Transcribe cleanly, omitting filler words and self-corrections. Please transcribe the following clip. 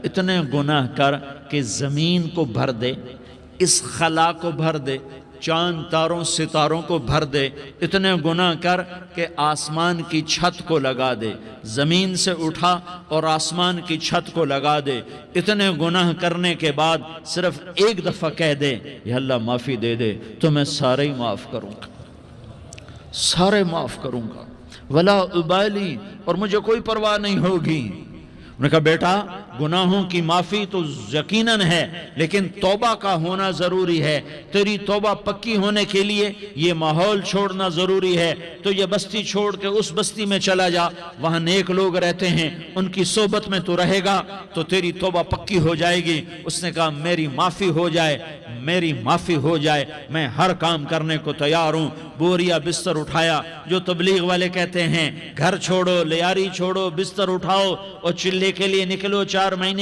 اتنے گناہ کر کہ زمین کو بھر دے، اس خلا کو بھر دے، چاند تاروں ستاروں کو بھر دے، اتنے گناہ کر کہ آسمان کی چھت کو لگا دے، زمین سے اٹھا اور آسمان کی چھت کو لگا دے، اتنے گناہ کرنے کے بعد صرف ایک دفعہ کہہ دے یا اللہ معافی دے دے تو میں سارے ہی معاف کروں گا، سارے معاف کروں گا، ولا ابالی، اور مجھے کوئی پرواہ نہیں ہوگی۔ انہوں نے کہا بیٹا گناہوں کی معافی تو یقیناً ہے لیکن توبہ کا ہونا ضروری ہے، تیری توبہ پکی ہونے کے لیے یہ ماحول چھوڑنا ضروری ہے، تو یہ بستی چھوڑ کے اس بستی میں چلا جا، وہاں نیک لوگ رہتے ہیں، ان کی صحبت میں تو رہے گا تو تیری توبہ پکی ہو جائے گی۔ اس نے کہا میری معافی ہو جائے، میری معافی ہو جائے، میں ہر کام کرنے کو تیار ہوں۔ بوریا بستر اٹھایا، جو تبلیغ والے کہتے ہیں گھر چھوڑو، لیاری چھوڑو، بستر اٹھاؤ اور چلے کے لیے نکلو، 4 مہینے